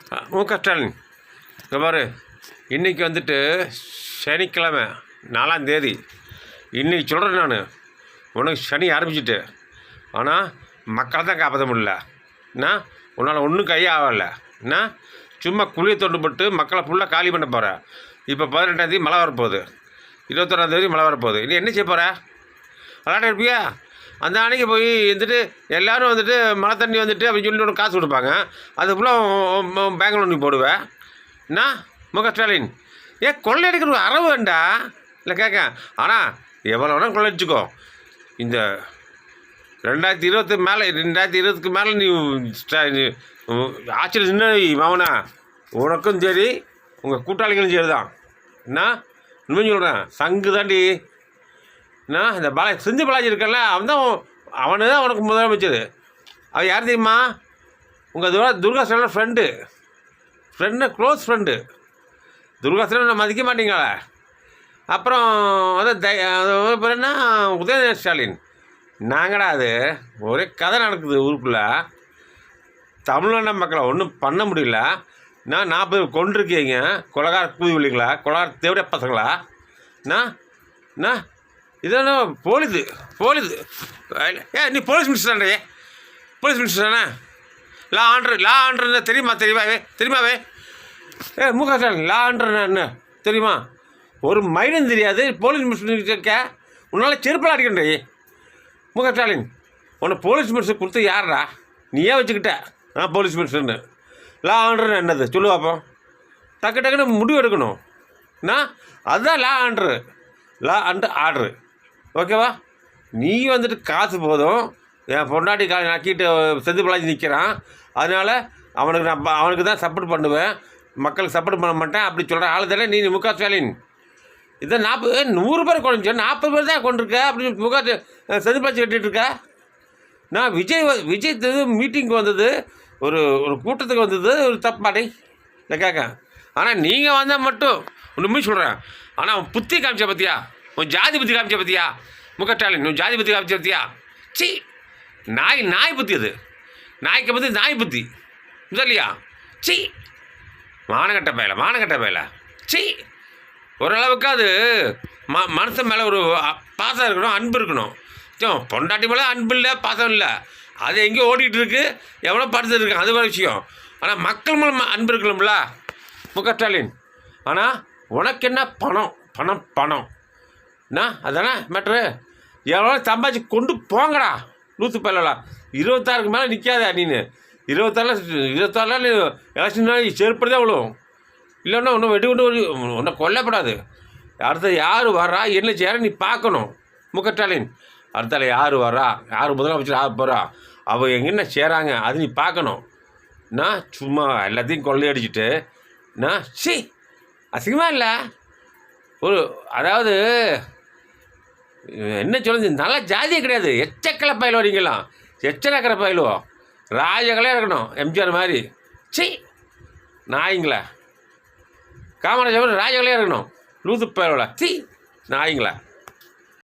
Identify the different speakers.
Speaker 1: ஸ்டாலின் இங்கே பாரு, இன்றைக்கி வந்துட்டு சனிக்கிழமை 4ஆம் தேதி. இன்றைக்கி சொல்கிறேன் நான், உனக்கு சனி ஆரம்பிச்சிட்டு, ஆனால் மக்களை தான் காப்பாற்ற முடியல. என்ன உன்னால் ஒன்றும் கையாகலை. என்ன சும்மா குழியை தொண்டுபட்டு மக்களை ஃபுல்லாக காலி பண்ண போகிற. இப்போ 18ஆம் மழை வரப்போகுது, 21ஆம் மழை வரப்போகுது. இனி என்ன செய்ய போகிற? விளாட்ட இருப்பியா? அந்த அன்னைக்கு போய் வந்துட்டு எல்லோரும் வந்துட்டு மழை தண்ணி வந்துட்டு அப்படின்னு சொல்லி ஒன்று காசு கொடுப்பாங்க, அது ஃபுல்லாக பேங்க் லோன் நீ போடுவேன். என்ன ஸ்டாலின் கொள்ளை அடிக்கிற அறவு வேண்டா இல்லை கேட்க. ஆனால் எவ்வளோ வேணால் கொள்ளை அடிச்சுக்கோ. இந்த 2020 மேலே 2020க்கு மேலே நீ ஆட்சியில் நின்று மாவனா, உனக்கும் சரி உங்கள் கூட்டாளிகளும் சரி தான். என்ன உண்மையும் சொல்கிறேன், சங்கு தாண்டி. என்ன இந்த செஞ்சு பாலாஜி இருக்கல, அவனு தான் உனக்கு முதலமைச்சர். அவன் யார் தெரியுமா? உங்கள் Durga Stalin friend close friend. Durga Stalin மதிக்க மாட்டீங்களே. அப்புறம் அது என்ன உதயநிதி ஸ்டாலின் நாங்கடா. அது ஒரே கதை நடக்குது ஊருக்குள்ளே. தமிழ்நாடு மக்களை ஒன்றும் பண்ண முடியல. நான் 40 கொண்டிருக்கீங்க, கொலகார கூதிவில்லைங்களா, கொலகார தேவடைய பசங்களா? என்ன இதெல்லாம் போலீஸு நீ போலீஸ் மினிஸ்டர் தானே? போலீஸ் மினிஸ்டர் தானே? லா ஆண்டர் தெரியுமாவே? ஸ்டாலின் லா ஆண்டர் என்ன தெரியுமா? ஒரு மைனம் தெரியாது, போலீஸ் மினிஸ்டர் கேட்க உன்னால் செருப்பெல்லாம் அடிக்கண்டே. ஸ்டாலின் உன்னை போலீஸ் மினிஸ்டர் கொடுத்து யாரா? நீயே வச்சுக்கிட்ட நான் போலீஸ் மினிஸ்டர்னு. லா ஆண்டர்னு என்னது சொல்லு பார்ப்போம். டக்குன்னு முடிவு எடுக்கணும். அதுதான் லா அண்ட் ஆர்டரு. ஓகேவா? நீ வந்துட்டு காசு போதும், என் பொண்டாட்டி நக்கிட்டு செந்து பிளாஞ்சி நிற்கிறான், அதனால் அவனுக்கு தான் சப்போர்ட் பண்ணுவேன், மக்களுக்கு சப்போர்ட் பண்ண மாட்டேன் அப்படி சொல்கிற ஆள் தானே நீ ஸ்டாலின். இதை 100 பேர் கொண்டு 40 பேர் தான் கொண்டிருக்க அப்படின்னு செந்து பிளாஞ்சி கட்டிகிட்டு இருக்க. நான் விஜய் மீட்டிங்க்கு வந்தது, ஒரு கூட்டத்துக்கு வந்தது ஒரு தப்பாடை இல்லை கேட்க. ஆனால் நீங்கள் வந்தால் மட்டும் ஒன்றுமே சொல்கிறேன். ஆனால் அவன் புத்தி காமிச்ச பார்த்தியா? உன் ஜாதி புத்தி காமிச்ச பார்த்தியா? ஸ்டாலின் உன் ஜாதி புத்தி காமிச்ச பார்த்தியா? சி நாய் புத்தி. அது நாய்க்கு பற்றி நாய் புத்தி இல்லையா? சி மானகட்ட பயல. சி ஓரளவுக்கு அது மனுஷன் மேலே ஒரு பாசம் இருக்கணும், அன்பு இருக்கணும். பொண்டாட்டி மேலே அன்பு இல்லை, பாசம் இல்லை, அது எங்கேயோ ஓடிட்டு இருக்கு, எவ்வளோ படுத்துட்டு இருக்கு, அது ஒரு விஷயம். ஆனால் மக்கள் மேலே அன்பு இருக்கணும்ல ஸ்டாலின். ஆனால் உனக்கு என்ன பணம் என்ன அதானே மேட்ரு? எவ்வளோ சம்பாதிச்சு கொண்டு போங்கடா. 100 பேர்லாம் 26க்கு மேலே நிற்காதா நீனு. 26 நீ எலெக்ஷன் செருப்படி தான் விழுவும். இல்லைன்னா ஒன்றும் வெட்டி கொண்டு ஒன்றை கொல்லப்படாது. அடுத்த யார் வர்றா என்ன செய்யற நீ பார்க்கணும் ஸ்டாலின். அடுத்தால யார் வர்றா, யார் முதலமைச்சர் ஆக போகிறா, அவள் எங்கன்னா செய்கிறாங்க அது நீ பார்க்கணும். நான் சும்மா எல்லாத்தையும் கொள்ளையடிச்சிட்டு அசிங்கமாக இல்லை. அதாவது என்ன சொல்லுது, நல்ல ஜாதியே கிடையாது. எச்சக்கலை பயில வரீங்களாம், எச்சக்கரை பயிலுவோம். ராஜகளே இருக்கணும் எம்ஜிஆர் மாதிரி. நாய்ங்களா? காமராஜர் ராஜகளே இருக்கணும். 100 பேரோட நாய்ங்களா?